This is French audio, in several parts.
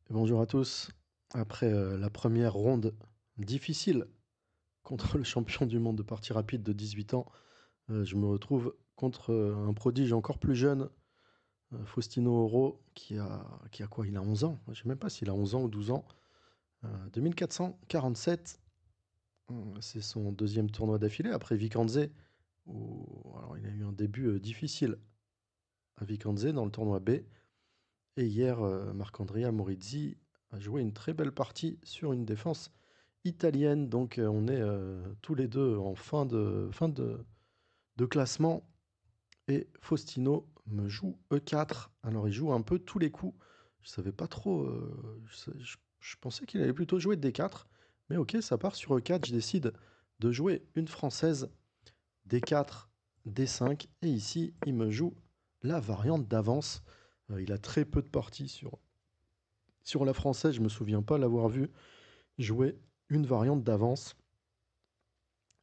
Bonjour à tous. Après la première ronde difficile contre le champion du monde de partie rapide de 18 ans, je me retrouve contre un prodige encore plus jeune, Faustino Oro, qui a quoi? Il a 11 ans. Je ne sais même pas s'il a 11 ans ou 12 ans. 2447, c'est son deuxième tournoi d'affilée après Vicenzé, où alors, il a eu un début difficile à Vicenzé dans le tournoi B. Et hier, Marc-Andrea Morizzi a joué une très belle partie sur une défense italienne. Donc on est tous les deux en fin de classement. Et Faustino me joue E4. Alors il joue un peu tous les coups. Je savais pas trop. Je pensais qu'il allait plutôt jouer D4. Mais ok, ça part sur E4. Je décide de jouer une française D4, D5. Et ici, il me joue la variante d'avance. Il a très peu de parties sur la française. Je me souviens pas l'avoir vu jouer une variante d'avance.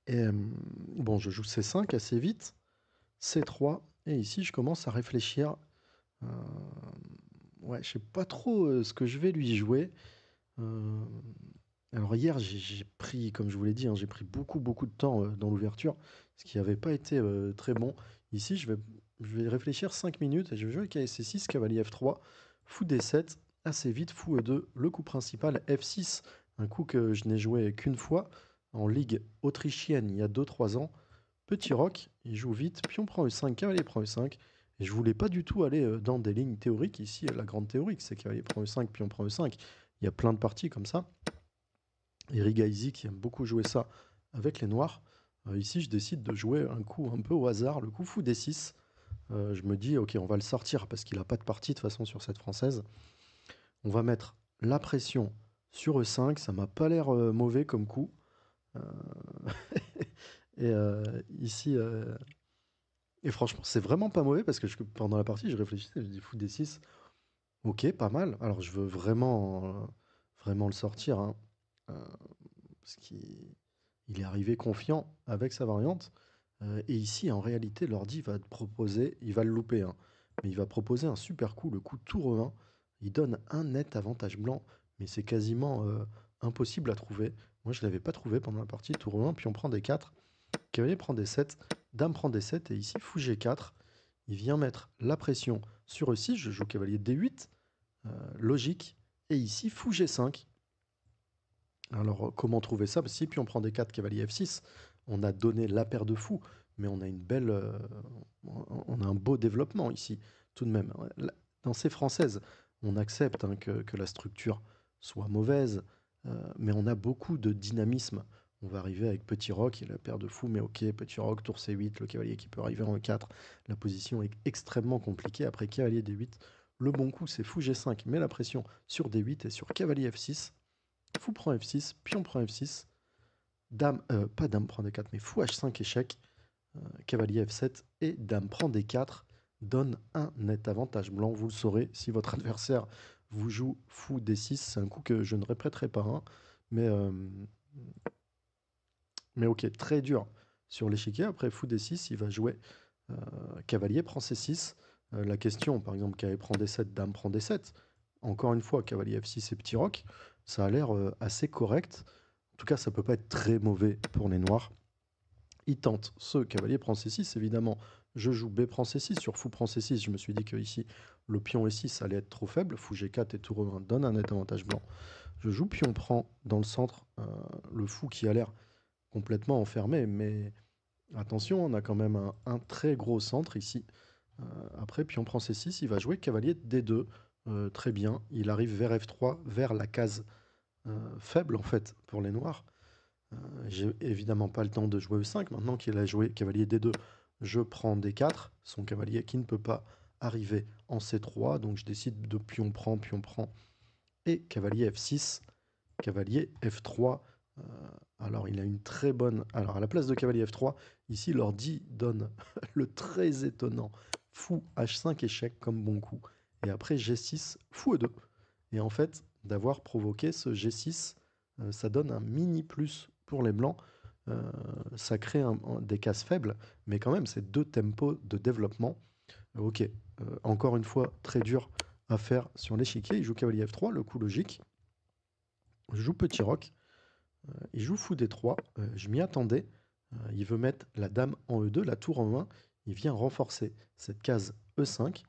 Et bon, je joue C5 assez vite, C3, et ici je commence à réfléchir. Euh, ouais, je sais pas trop ce que je vais lui jouer. Euh, alors hier, j'ai pris, comme je vous l'ai dit, hein, j'ai pris beaucoup de temps dans l'ouverture, ce qui n'avait pas été très bon. Ici, je vais réfléchir 5 minutes et je vais jouer KSC6, cavalier F3, fou D7, assez vite, fou E2, le coup principal F6, un coup que je n'ai joué qu'une fois en ligue autrichienne il y a 2-3 ans. Petit roc, il joue vite, pion prend E5, cavalier prend E5. Et je voulais pas du tout aller dans des lignes théoriques. Ici, la grande théorique, c'est cavalier prend E5, pion prend E5. Il y a plein de parties comme ça. Et Rigaisi qui aime beaucoup jouer ça avec les noirs. Ici, je décide de jouer un coup un peu au hasard, le coup fou D6. Je me dis, ok, on va le sortir parce qu'il n'a pas de partie de toute façon sur cette française. On va mettre la pression sur E5. Ça m'a pas l'air mauvais comme coup. Euh, et ici, et franchement, c'est vraiment pas mauvais parce que pendant la partie, je réfléchissais, je dis fou D6. Ok, pas mal. Alors, je veux vraiment le sortir, hein, euh, parce qu'il est arrivé confiant avec sa variante. Et ici, en réalité, l'ordi va te proposer, il va le louper, hein, mais il va proposer un super coup, le coup tour E1. Il donne un net avantage blanc, mais c'est quasiment impossible à trouver. Moi, je ne l'avais pas trouvé pendant la partie tour E1, puis on prend des 4. Cavalier prend des 7, dame prend des 7, et ici, fou G4. Il vient mettre la pression sur E6, je joue cavalier D8, logique, et ici, fou G5. Alors, comment trouver ça? Si puis on prend des 4 cavaliers F6, on a donné la paire de fous, mais on a une belle, on a un beau développement ici, tout de même. Dans ces françaises, on accepte hein, que la structure soit mauvaise, mais on a beaucoup de dynamisme. On va arriver avec petit roc et la paire de fous, mais ok, petit roc, tour C8, le cavalier qui peut arriver en E4. La position est extrêmement compliquée. Après cavalier D8, le bon coup c'est fou G5, met la pression sur D8 et sur cavalier F6. Fou prend F6, pion prend F6, dame, pas dame prend D4, mais fou H5 échec, cavalier F7 et dame prend D4 donne un net avantage blanc. Vous le saurez si votre adversaire vous joue fou D6. C'est un coup que je ne répéterai pas, hein, mais, euh, mais ok, très dur sur l'échiquier. Après fou D6, il va jouer cavalier prend C6. La question, par exemple, cavalier prend D7, dame prend D7. Encore une fois, cavalier F6 et petit roc, ça a l'air assez correct. En tout cas, ça peut pas être très mauvais pour les noirs. Il tente ce cavalier prend C6, évidemment. Je joue B prend C6, sur fou prend C6, je me suis dit que ici le pion E6 allait être trop faible. Fou G4 et tour E1 donne un net avantage blanc. Je joue pion prend dans le centre, le fou qui a l'air complètement enfermé, mais attention, on a quand même un très gros centre ici. Après, pion prend C6, il va jouer cavalier D2. Très bien, il arrive vers F3, vers la case faible en fait pour les noirs. J'ai évidemment pas le temps de jouer E5. Maintenant qu'il a joué cavalier D2, je prends D4, son cavalier qui ne peut pas arriver en C3. Donc je décide de pion prend, et cavalier F6, cavalier F3. Euh, alors il a une très bonne... Alors à la place de cavalier F3, ici l'ordi donne le très étonnant fou H5 échec comme bon coup. Et après G6, fou E2. Et en fait, d'avoir provoqué ce G6, ça donne un mini plus pour les blancs. Ça crée des cases faibles, mais quand même, c'est deux tempos de développement. Ok, encore une fois, très dur à faire sur l'échiquier. Il joue cavalier F3, le coup logique. Je joue petit roc. Il joue fou D3. Je m'y attendais. Il veut mettre la dame en E2, la tour en 1. Il vient renforcer cette case E5.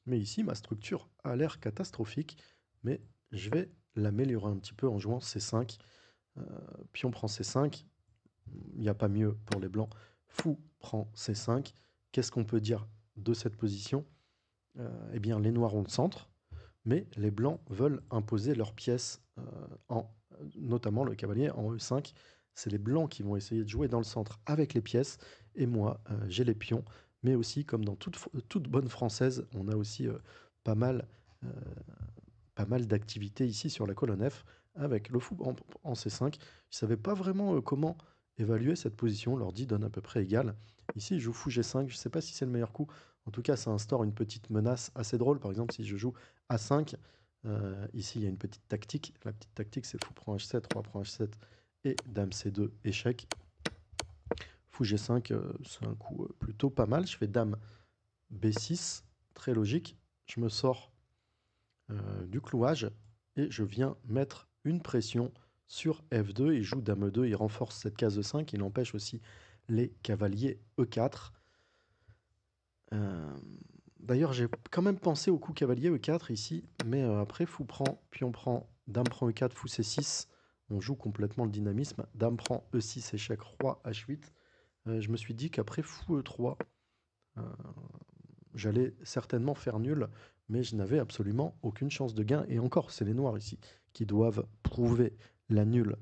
Mais ici, ma structure a l'air catastrophique. Mais je vais l'améliorer un petit peu en jouant C5. Pion prend C5. Il n'y a pas mieux pour les blancs. Fou prend C5. Qu'est-ce qu'on peut dire de cette position? Eh bien, les noirs ont le centre, mais les blancs veulent imposer leurs pièces, notamment le cavalier en E5. C'est les blancs qui vont essayer de jouer dans le centre avec les pièces, et moi, j'ai les pions. Mais aussi, comme dans toute bonne française, on a aussi pas mal, euh, pas mal d'activités ici sur la colonne F, avec le fou en C5. Je ne savais pas vraiment comment évaluer cette position. L'ordi donne à peu près égal. Ici, il joue fou G5. Je ne sais pas si c'est le meilleur coup. En tout cas, ça instaure une petite menace assez drôle. Par exemple, si je joue A5, ici, il y a une petite tactique. La petite tactique, c'est fou prend H7, roi prend H7 et dame C2, échec. Fou G5, c'est un coup plutôt pas mal. Je fais dame B6, très logique. Je me sors du clouage et je viens mettre une pression sur F2. Il joue dame E2, il renforce cette case de 5, il empêche aussi les cavaliers E4. D'ailleurs, j'ai quand même pensé au coup cavalier E4 ici, mais après, fou prend, pion prend, dame prend E4, fou C6. On joue complètement le dynamisme. Dame prend E6, échec, roi H8. Je me suis dit qu'après fou E3, j'allais certainement faire nul, mais je n'avais absolument aucune chance de gain. Et encore, c'est les noirs ici qui doivent prouver la nulle,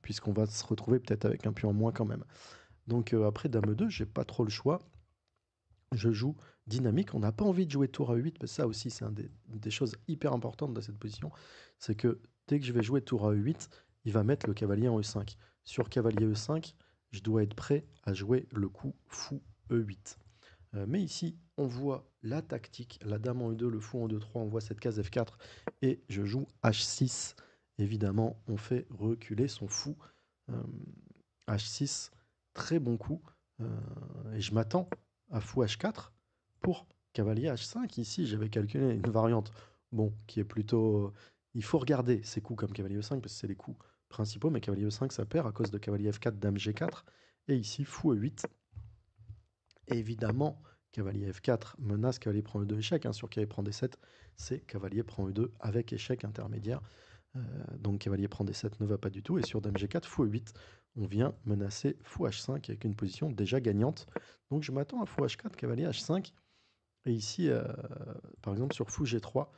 puisqu'on va se retrouver peut-être avec un pion en moins quand même. Donc après dame E2, j'ai pas trop le choix. Je joue dynamique. On n'a pas envie de jouer tour A8, parce que ça aussi, c'est des choses hyper importantes dans cette position. C'est que dès que je vais jouer tour A8, il va mettre le cavalier en E5. Sur cavalier E5, je dois être prêt à jouer le coup fou E8. Mais ici, on voit la tactique, la dame en E2, le fou en E3, on voit cette case F4, et je joue H6. Évidemment, on fait reculer son fou. H6, très bon coup. Et je m'attends à fou H4 pour cavalier H5. Ici, j'avais calculé une variante, bon, qui est plutôt... Il faut regarder ces coups comme cavalier E5, parce que c'est les coups principaux, mais cavalier E5, ça perd à cause de cavalier F4, dame G4. Et ici, fou E8. Évidemment, cavalier F4 menace cavalier prend E2 échec. Sur cavalier prend D7, c'est cavalier prend E2 avec échec intermédiaire. Donc cavalier prend D7 ne va pas du tout. Et sur dame G4, fou E8, on vient menacer fou H5 avec une position déjà gagnante. Donc je m'attends à fou H4, cavalier H5. Et ici, par exemple, sur fou G3,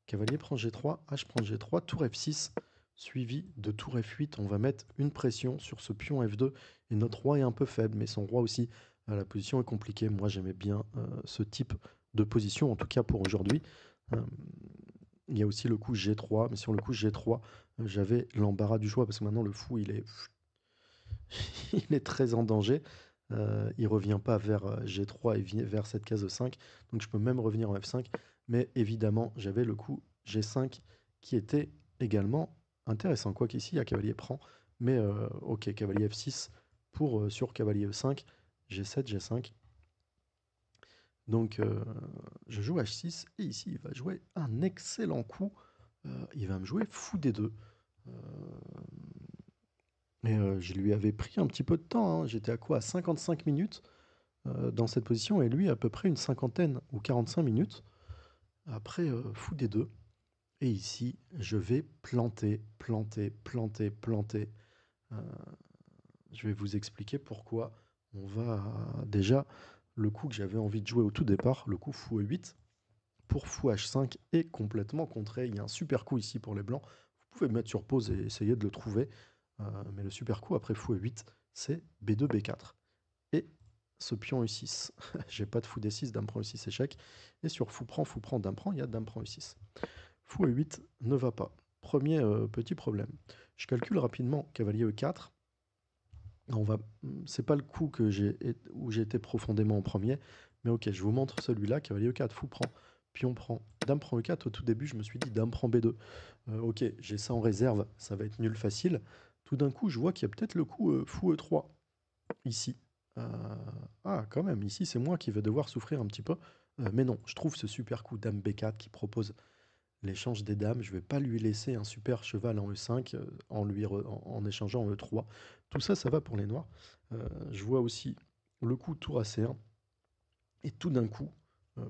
cavalier prend G3, H prend G3, tour F6, suivi de tour F8. On va mettre une pression sur ce pion F2. Et notre roi est un peu faible, mais son roi aussi. La position est compliquée. Moi, j'aimais bien ce type de position, en tout cas pour aujourd'hui. Il y a aussi le coup G3, mais sur le coup G3, j'avais l'embarras du choix, parce que maintenant, le fou, il est très en danger. Il revient pas vers G3 et vers cette case 5, donc je peux même revenir en F5, mais évidemment j'avais le coup G5 qui était également intéressant, quoi qu'ici il y a cavalier prend, mais ok, cavalier F6 pour sur cavalier E5, G7, G5. Donc je joue H6 et ici il va jouer un excellent coup, il va me jouer fou D2. Et je lui avais pris un petit peu de temps, hein. J'étais à quoi? À 55 minutes dans cette position, et lui à peu près une cinquantaine ou 45 minutes. Après, fou des deux. Et ici, je vais planter, planter, planter, planter. Euh, je vais vous expliquer pourquoi. On va déjà, le coup que j'avais envie de jouer au tout départ, le coup fou E8, pour fou H5 est complètement contré. Il y a un super coup ici pour les blancs. Vous pouvez mettre sur pause et essayer de le trouver. Mais le super coup après fou E8, c'est B2, B4. Et ce pion E6, j'ai pas de fou D6, dame prend E6, échec. Et sur fou prend, dame prend, il y a dame prend E6. Fou E8 ne va pas. Premier petit problème. Je calcule rapidement cavalier E4. C'est pas le coup où j'ai été profondément en premier, mais ok, je vous montre celui-là, cavalier E4, fou prend, pion prend, dame prend E4. Au tout début, je me suis dit dame prend B2. Ok, j'ai ça en réserve, ça va être nul facile. Tout d'un coup, je vois qu'il y a peut-être le coup fou E3 ici. Ah, quand même, ici, c'est moi qui vais devoir souffrir un petit peu. Mais non, je trouve ce super coup dame B4 qui propose l'échange des dames. Je vais pas lui laisser un super cheval en E5 en échangeant en E3. Tout ça, ça va pour les noirs. Je vois aussi le coup tour à C1. Et tout d'un coup,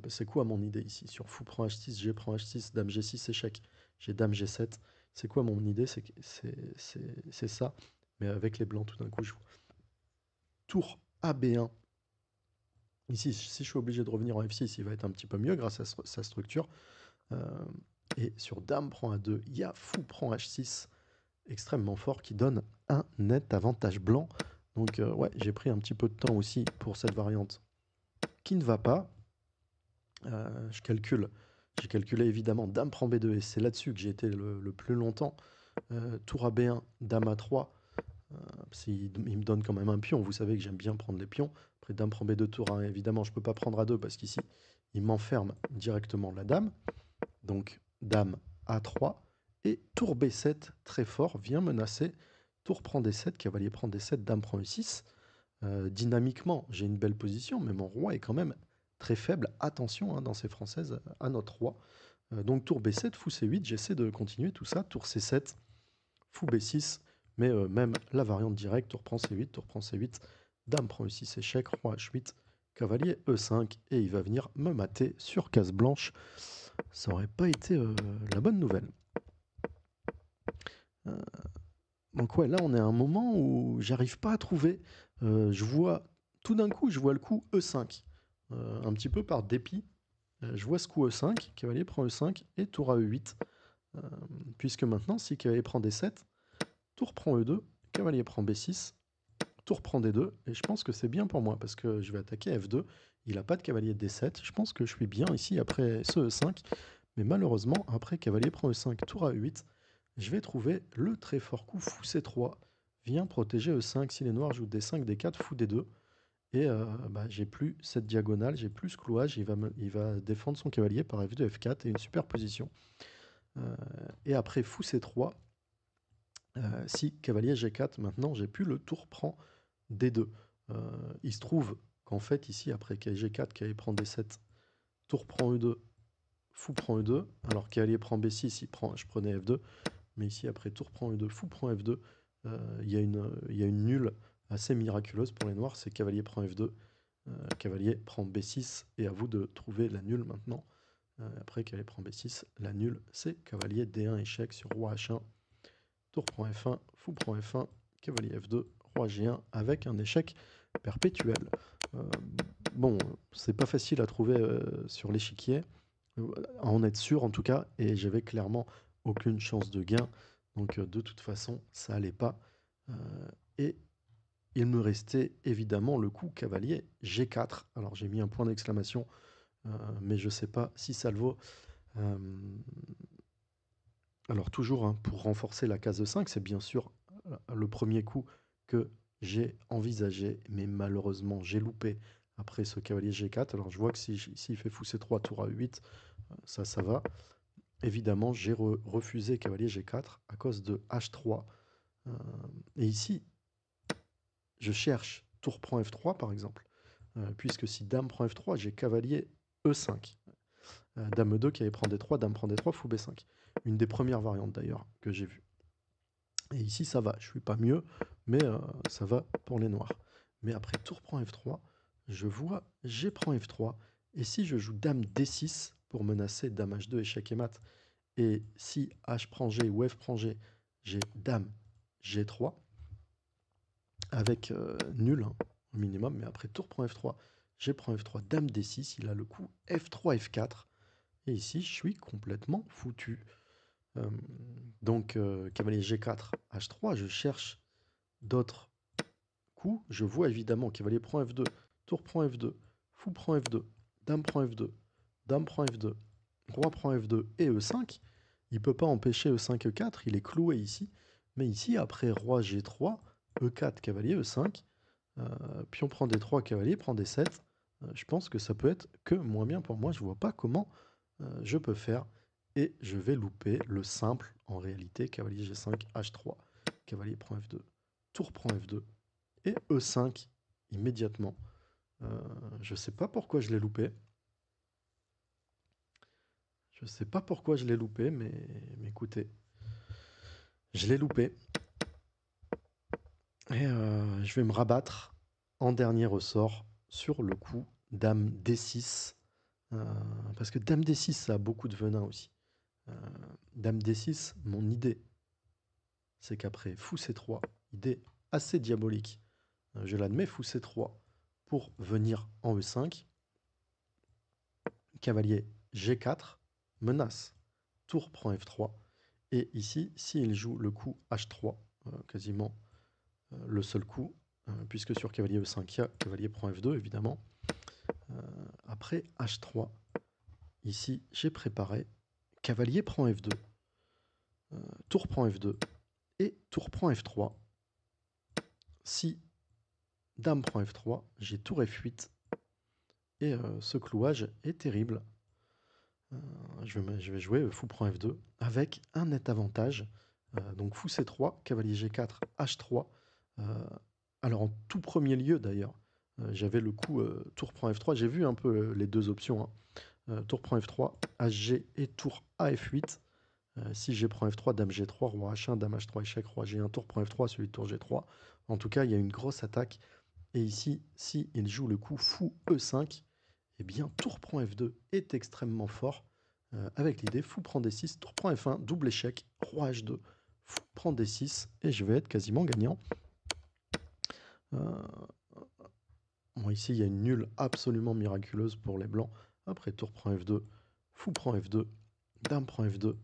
c'est quoi mon idée ici? Sur fou prend H6, G prend H6, dame G6, échec. J'ai dame G7. C'est quoi mon idée? C'est ça. Mais avec les blancs, tout d'un coup, je joue tour AB1. Ici, si je suis obligé de revenir en F6, il va être un petit peu mieux grâce à sa structure. Et sur dame prend A2, il y a fou prend H6, extrêmement fort, qui donne un net avantage blanc. Donc ouais, j'ai pris un petit peu de temps aussi pour cette variante qui ne va pas. J'ai calculé évidemment dame prend B2 et c'est là-dessus que j'ai été le plus longtemps. Tour à B1, dame A3, il me donne quand même un pion. Vous savez que j'aime bien prendre les pions. Après dame prend B2, tour A1, évidemment je ne peux pas prendre A2 parce qu'ici il m'enferme directement la dame. Donc dame A3 et tour B7 très fort vient menacer. Tour prend D7, cavalier prend D7, dame prend E6. Dynamiquement, j'ai une belle position, mais mon roi est quand même très faible. Attention dans ces françaises à notre roi. Donc tour B7, fou C8, j'essaie de continuer tout ça. Tour C7, fou B6, mais même la variante directe, tour prend C8, tour prend C8, dame prend E6, échec, roi H8, cavalier E5, et il va venir me mater sur case blanche. Ça aurait pas été la bonne nouvelle. Donc ouais, là on est à un moment où j'arrive pas à trouver. Je vois tout d'un coup, je vois le coup E5, un petit peu par dépit. Je vois ce coup E5, cavalier prend E5 et tour à E8. Puisque maintenant, si cavalier prend D7, tour prend E2, cavalier prend B6, tour prend D2, et je pense que c'est bien pour moi parce que je vais attaquer F2. Il n'a pas de cavalier D7. Je pense que je suis bien ici après ce E5, mais malheureusement, après cavalier prend E5, tour à E8, je vais trouver le très fort coup fou C3, vient protéger E5 si les noirs jouent D5, D4, fou D2. Et j'ai plus cette diagonale, j'ai plus ce clouage, il va défendre son cavalier par F2, F4 et une superposition. Et après fou C3, si cavalier G4, maintenant j'ai plus le tour prend D2. Il se trouve qu'en fait ici, après cavalier G4, cavalier prend D7, tour prend E2, fou prend E2, alors cavalier prend B6, je prenais F2, mais ici après tour prend E2, fou prend F2, il y a une nulle assez miraculeuse pour les noirs, c'est cavalier prend F2, cavalier prend B6, et à vous de trouver la nulle maintenant. Après cavalier prend B6, la nulle c'est cavalier D1 échec sur roi H1, tour prend F1, fou prend F1, cavalier F2, roi G1 avec un échec perpétuel. Bon, c'est pas facile à trouver sur l'échiquier, à en être sûr en tout cas, et j'avais clairement aucune chance de gain, donc de toute façon ça allait pas. Et il me restait évidemment le coup cavalier G4. Alors j'ai mis un point d'exclamation, mais je sais pas si ça le vaut. Alors toujours, pour renforcer la case de 5, c'est bien sûr le premier coup que j'ai envisagé, mais malheureusement j'ai loupé après ce cavalier G4. Alors je vois que s'il fait fou C3, tour à 8, ça va. Évidemment, j'ai refusé cavalier G4 à cause de H3. Et ici, je cherche tour prend F3 par exemple, puisque si dame prend F3, j'ai cavalier E5. Dame E2, cavalier prend D3, dame prend D3, fou B5. Une des premières variantes d'ailleurs que j'ai vues. Et ici, ça va. Je suis pas mieux, mais ça va pour les noirs. Mais après tour prend F3, je vois G prend F3. Et si je joue dame D6 pour menacer dame H2, échec et mat, et si H prend G ou F prend G, j'ai dame G3 avec nul au minimum. Mais après tour prend F3, G prend F3, dame D6, il a le coup F3, F4. Et ici, je suis complètement foutu. Donc, cavalier G4, H3, je cherche d'autres coups. Je vois évidemment cavalier prend F2, tour prend F2, fou prend F2, dame prend F2, dame prend F2, roi prend F2 et E5. Il ne peut pas empêcher E5, E4, il est cloué ici. Mais ici, après roi G3, E4, cavalier E5, pion prend D3, cavalier prend D7. Je pense que ça peut être que moins bien pour moi. Je ne vois pas comment je peux faire. Et je vais louper le simple, en réalité, cavalier G5, H3, cavalier prend F2, tour prend F2, et E5 immédiatement. Je ne sais pas pourquoi je l'ai loupé. Je sais pas pourquoi je l'ai loupé, mais écoutez, je l'ai loupé. Et je vais me rabattre en dernier ressort sur le coup Dame D6. Parce que Dame D6, ça a beaucoup de venin aussi. Dame D6, mon idée, c'est qu'après Fou C3, idée assez diabolique, je l'admets, Fou C3 pour venir en E5. Cavalier G4, menace, tour prend F3. Et ici, s'il joue le coup H3, quasiment le seul coup, puisque sur cavalier E5, il y a cavalier prend F2, évidemment. Après H3, ici, j'ai préparé cavalier prend F2, tour prend F2 et tour prend F3. Si dame prend F3, j'ai tour F8 et ce clouage est terrible. Je vais jouer fou prend F2 avec un net avantage. Donc fou C3, cavalier G4, H3. Alors en tout premier lieu d'ailleurs, j'avais le coup tour prend F3. J'ai vu un peu les deux options. Tour prend F3, HG et tour à F8. Si G prend F3, dame G3, roi H1, dame H3, échec, roi G1, tour prend F3, celui de tour G3. En tout cas, il y a une grosse attaque. Et ici, si il joue le coup fou E5, eh bien tour prend F2 est extrêmement fort. Avec l'idée fou prend D6, tour prend F1, double échec, roi H2, fou prend D6 et je vais être quasiment gagnant. Bon, ici, il y a une nulle absolument miraculeuse pour les blancs. Après tour prend F2, fou prend F2, dame prend F2,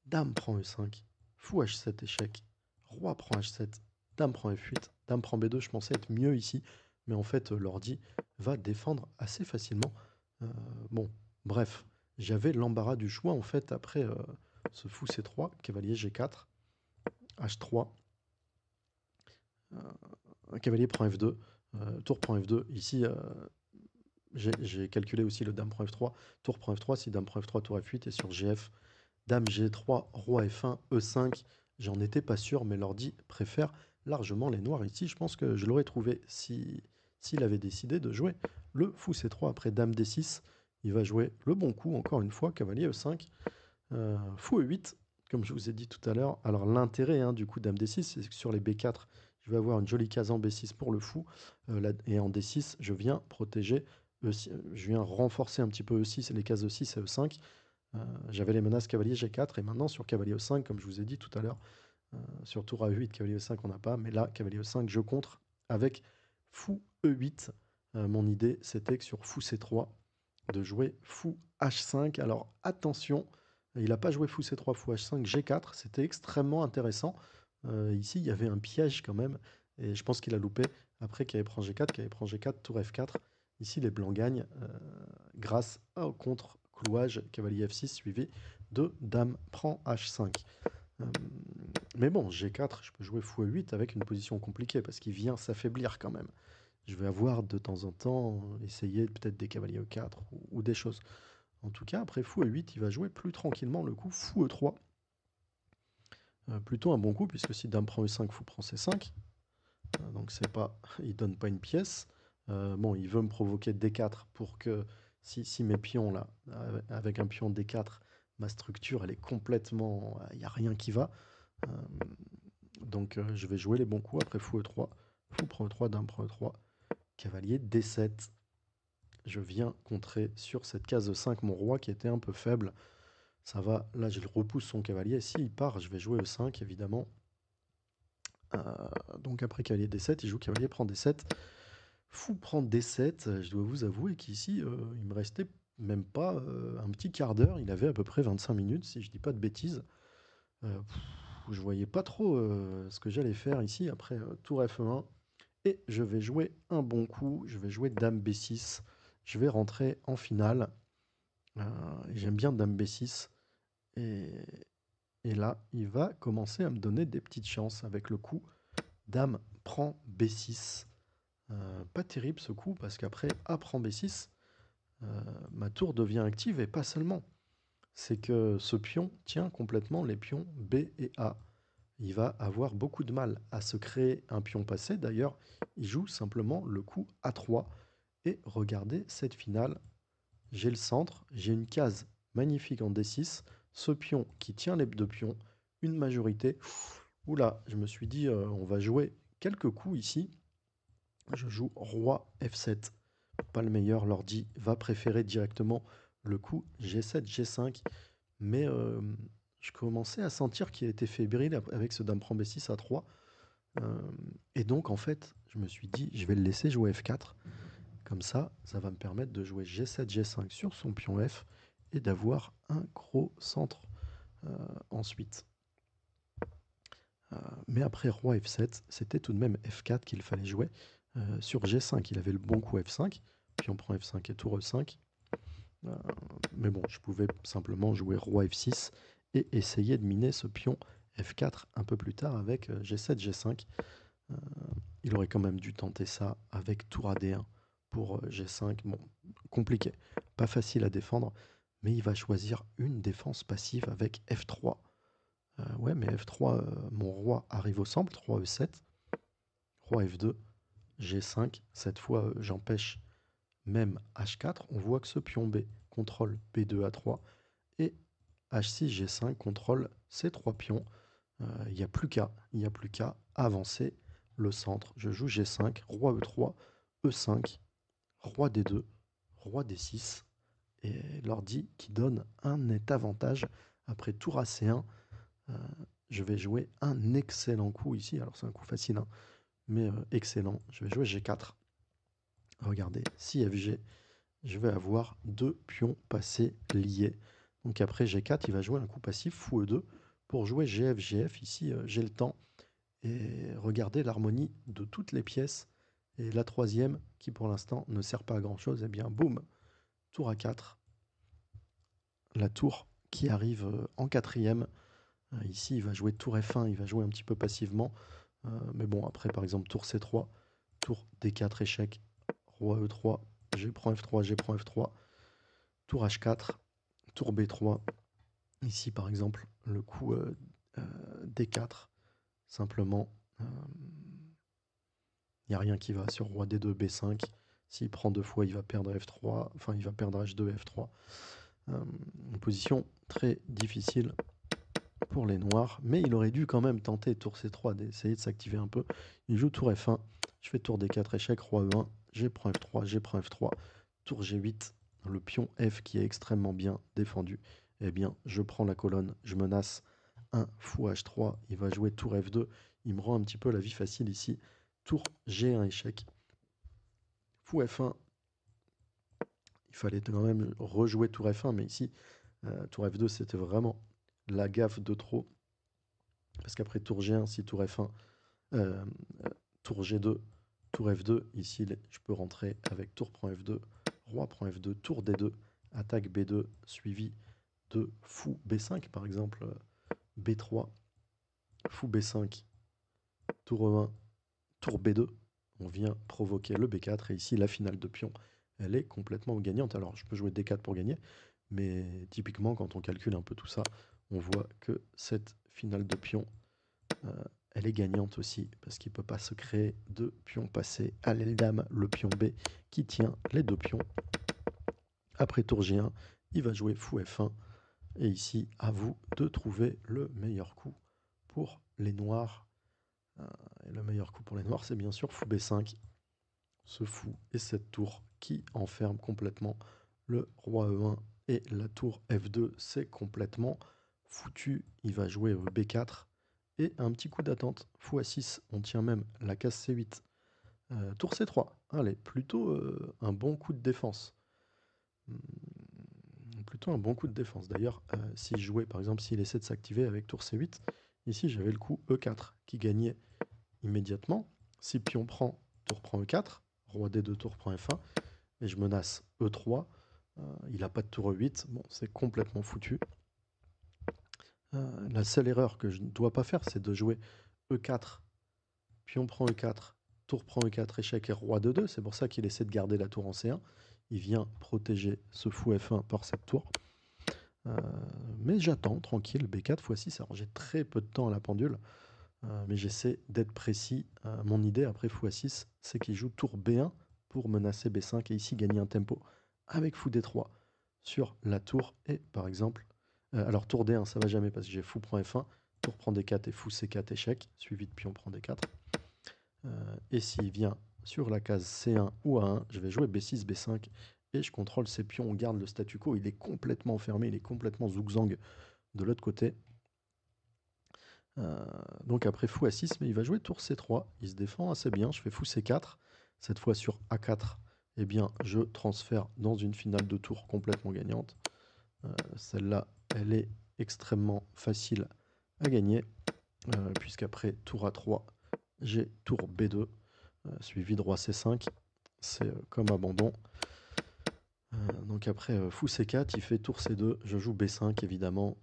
dame prend E5, fou H7 échec, roi prend H7, dame prend F8, dame prend B2. Je pensais être mieux ici, mais en fait, l'ordi va défendre assez facilement. Bon, bref, j'avais l'embarras du choix en fait après ce fou C3, cavalier G4, H3, cavalier prend F2, tour prend F2. Ici, j'ai calculé aussi le dame prend F3, tour prend F3, si dame prend F3, tour F8, et sur GF, dame G3, roi F1, E5. J'en étais pas sûr, mais l'ordi préfère largement les noirs ici. Je pense que je l'aurais trouvé s'il avait décidé de jouer le fou C3 après dame D6. Il va jouer le bon coup, encore une fois, cavalier E5, fou E8, comme je vous ai dit tout à l'heure. Alors l'intérêt du coup dame D6, c'est que sur les B4, je vais avoir une jolie case en B6 pour le fou, et en D6, je viens protéger, je viens renforcer un petit peu E6, les cases E6 et E5. J'avais les menaces cavalier G4 et maintenant sur cavalier E5, comme je vous ai dit tout à l'heure, sur tour A8, cavalier E5 on n'a pas, mais là cavalier E5 je contre avec fou E8. Mon idée c'était que sur fou C3 de jouer fou H5. Alors attention, il n'a pas joué fou C3, fou H5, G4, c'était extrêmement intéressant. Ici il y avait un piège quand même et je pense qu'il a loupé. Après cavalier prend G4, cavalier prend G4, tour F4. Ici les blancs gagnent grâce au contre clouage cavalier F6 suivi de dame prend H5. Mais bon, G4, je peux jouer fou E8 avec une position compliquée parce qu'il vient s'affaiblir quand même. Je vais avoir de temps en temps essayer peut-être des cavaliers E4 ou des choses. En tout cas, après fou E8, il va jouer plus tranquillement le coup fou E3. Plutôt un bon coup puisque si dame prend E5, fou prend C5. Donc c'est pas, il donne pas une pièce. Bon, il veut me provoquer D4 pour que si mes pions là, avec un pion D4, ma structure elle est complètement, il n'y a rien qui va. Donc je vais jouer les bons coups après fou E3, fou prend E3, dame prend E3, cavalier D7. Je viens contrer sur cette case de 5 mon roi qui était un peu faible. Ça va, là je repousse son cavalier. S'il part, je vais jouer E5 évidemment. Donc après cavalier D7, il joue cavalier prend D7. Fou prend D7, je dois vous avouer qu'ici, il me restait même pas un petit quart d'heure. Il avait à peu près 25 minutes, si je dis pas de bêtises. Je voyais pas trop ce que j'allais faire ici après tour F1. Et je vais jouer un bon coup, je vais jouer dame B6. Je vais rentrer en finale. J'aime bien dame B6. Et, et là, il va commencer à me donner des petites chances avec le coup dame prend B6. Pas terrible ce coup parce qu'après A prend B6, ma tour devient active et pas seulement. C'est que ce pion tient complètement les pions B et A. Il va avoir beaucoup de mal à se créer un pion passé. D'ailleurs, il joue simplement le coup A3. Et regardez cette finale. J'ai le centre, j'ai une case magnifique en D6. Ce pion qui tient les deux pions, une majorité. Oula, je me suis dit, on va jouer quelques coups ici. Je joue roi F7. Pas le meilleur, l'ordi va préférer directement le coup G7, G5. Mais je commençais à sentir qu'il était fébrile avec ce dame prend B6 à 3. Et donc, en fait, je me suis dit, je vais le laisser jouer F4. Comme ça va me permettre de jouer G7, G5 sur son pion F et d'avoir un gros centre ensuite. Mais après roi F7, c'était tout de même F4 qu'il fallait jouer. Sur G5, il avait le bon coup F5, puis on prend F5 et tour E5. Mais bon, je pouvais simplement jouer roi F6 et essayer de miner ce pion F4 un peu plus tard avec G7, G5. Il aurait quand même dû tenter ça avec tour AD1 pour G5. Bon, compliqué, pas facile à défendre, mais il va choisir une défense passive avec F3. Ouais, mais F3, mon roi arrive au centre, roi E7, roi F2, G5. Cette fois, j'empêche même H4. On voit que ce pion B contrôle B2, A3 et H6, G5 contrôle ces trois pions. Il n'y a plus qu'à avancer le centre. Je joue G5, roi E3, E5, roi D2, roi D6 et l'ordi qui donne un net avantage après tour AC1. Je vais jouer un excellent coup ici. Alors c'est un coup facile, hein, mais excellent. Je vais jouer G4. Regardez, si FG, je vais avoir deux pions passés liés. Donc après G4, il va jouer un coup passif, fou E2, pour jouer GF, GF. Ici, j'ai le temps. Et regardez l'harmonie de toutes les pièces. Et la troisième, qui pour l'instant ne sert pas à grand chose, et bien boum, tour A4. La tour qui arrive en quatrième. Ici, il va jouer tour F1, il va jouer un petit peu passivement. Mais bon, après, par exemple, tour C3, tour D4, échec, roi E3, G prend F3, G prend F3, tour H4, tour B3. Ici, par exemple, le coup D4, simplement, il n'y a rien qui va sur roi D2, B5. S'il prend deux fois, il va perdre F3, enfin, il va perdre H2, F3. Une position très difficile pour les noirs, mais il aurait dû quand même tenter tour C3 d'essayer de s'activer un peu. Il joue tour F1, je fais tour D4, échec, roi E1, G prend F3, G prend F3, tour G8, le pion F qui est extrêmement bien défendu. Eh bien, je prends la colonne, je menace un fou H3, il va jouer tour F2, il me rend un petit peu la vie facile ici. Tour G1, échec, fou F1, il fallait quand même rejouer tour F1, mais ici, tour F2, c'était vraiment la gaffe de trop. Parce qu'après tour G1, si tour F1, euh, tour G2, tour F2, ici je peux rentrer avec tour prend F2, roi prend F2, tour D2, attaque B2, suivi de fou B5 par exemple, B3, fou B5, tour E1, tour B2. On vient provoquer le B4 et ici la finale de pion, elle est complètement gagnante. Alors je peux jouer D4 pour gagner, mais typiquement quand on calcule un peu tout ça, on voit que cette finale de pion, elle est gagnante aussi, parce qu'il ne peut pas se créer deux pions passés à l'aile dame, le pion B qui tient les deux pions. Après tour G1, il va jouer fou F1, et ici, à vous de trouver le meilleur coup pour les noirs. Et le meilleur coup pour les noirs, c'est bien sûr fou B5, ce fou et cette tour qui enferme complètement le roi E1, et la tour F2, c'est complètement foutu. Il va jouer B4, et un petit coup d'attente, fou A6, on tient même la case C8. Tour C3, allez, plutôt un bon coup de défense. Plutôt un bon coup de défense. D'ailleurs, si je jouais, par exemple, s'il essaie de s'activer avec tour C8, ici j'avais le coup E4 qui gagnait immédiatement. Si pion prend, tour prend E4, roi D2, tour prend F1, et je menace E3. Il n'a pas de tour E8, bon, c'est complètement foutu. La seule erreur que je ne dois pas faire, c'est de jouer E4, pion prend E4, tour prend E4, échec et roi D2. C'est pour ça qu'il essaie de garder la tour en C1. Il vient protéger ce fou F1 par cette tour. Mais j'attends, tranquille, B4 x6. Alors j'ai très peu de temps à la pendule, mais j'essaie d'être précis. Mon idée après fou A6, c'est qu'il joue tour B1 pour menacer B5 et ici gagner un tempo avec fou D3 sur la tour. Et par exemple, alors tour D1, ça va jamais parce que j'ai fou prend F1, tour prend D4 et fou C4 échec, suivi de pion prend D4. Et s'il vient sur la case C1 ou A1, je vais jouer B6, B5 et je contrôle ses pions, on garde le statu quo, il est complètement fermé, il est complètement zugzang de l'autre côté. Donc après fou A6, mais il va jouer tour C3, il se défend assez bien, je fais fou C4, cette fois sur A4, eh bien je transfère dans une finale de tour complètement gagnante. Celle-là, elle est extrêmement facile à gagner, puisqu'après tour A3, j'ai tour B2, suivi de roi C5, c'est comme abandon. Donc après fou C4, il fait tour C2, je joue B5 évidemment,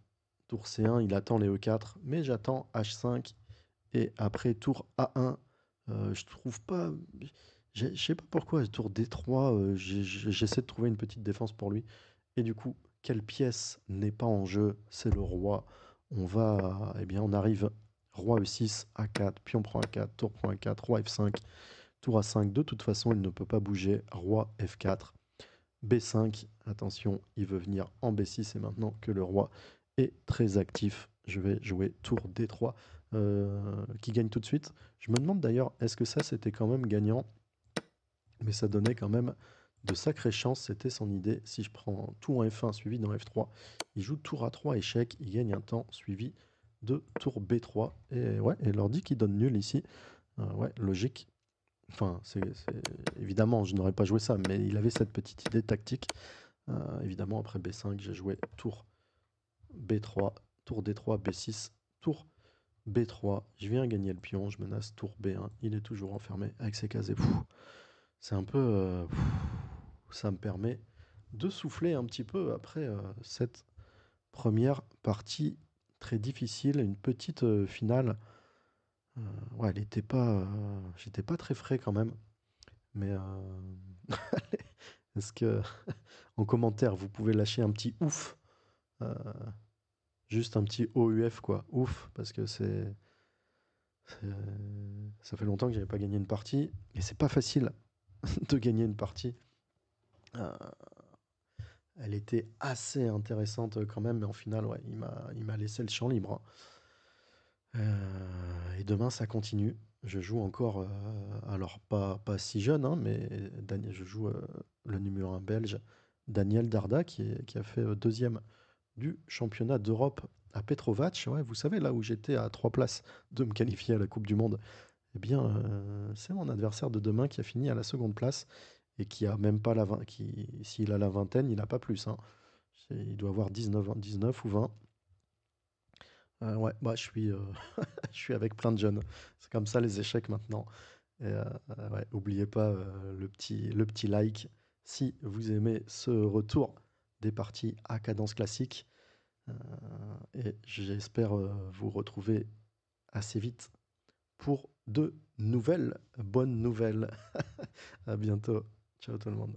tour C1, il attend les E4, mais j'attends H5, et après tour A1, je trouve pas... Je sais pas pourquoi, tour D3, j'essaie de trouver une petite défense pour lui, et du coup, quelle pièce n'est pas en jeu? C'est le roi. On va... Eh bien, on arrive roi E6, A4, pion prend A4, tour prend A4, roi F5, tour A5, de toute façon, il ne peut pas bouger, roi F4, B5, attention, il veut venir en B6 et maintenant que le roi est très actif, je vais jouer tour D3 qui gagne tout de suite. Je me demande d'ailleurs, est-ce que ça c'était quand même gagnant? Mais ça donnait quand même de sacrées chances, c'était son idée. Si je prends tout en F1 suivi dans F3, il joue tour A3 échec, il gagne un temps suivi de tour B3. Et ouais, et l'ordi qui donne nul ici. Ouais, logique. Enfin, évidemment, je n'aurais pas joué ça, mais il avait cette petite idée tactique. Évidemment, après B5, j'ai joué tour B3, tour D3, B6, tour B3. Je viens gagner le pion, je menace tour B1. Il est toujours enfermé avec ses cases et fou. C'est un peu... ça me permet de souffler un petit peu après cette première partie très difficile, une petite finale. Ouais, elle était pas... j'étais pas très frais quand même. Mais est-ce que en commentaire, vous pouvez lâcher un petit ouf, euh, juste un petit OUF quoi, ouf, parce que ça fait longtemps que j'avais pas gagné une partie et c'est pas facile de gagner une partie. Euh, Elle était assez intéressante quand même, mais en finale, ouais, il m'a laissé le champ libre, hein. Et demain, ça continue. Je joue encore, alors pas si jeune, hein, mais je joue le numéro 1 belge, Daniel Darda, qui a fait deuxième du championnat d'Europe à Petrovac. Ouais, vous savez, là où j'étais à 3 places de me qualifier à la Coupe du Monde. Eh bien, c'est mon adversaire de demain qui a fini à la seconde place et qui a même pas la 20, s'il a la vingtaine, il n'a pas plus, hein. Il doit avoir 19 ou 20. Ouais, bah, je suis avec plein de jeunes. C'est comme ça les échecs maintenant. Et, ouais, n'oubliez pas le petit like si vous aimez ce retour des parties à cadence classique. Euh, et j'espère vous retrouver assez vite pour de nouvelles bonnes nouvelles. À bientôt. Ciao tout le monde.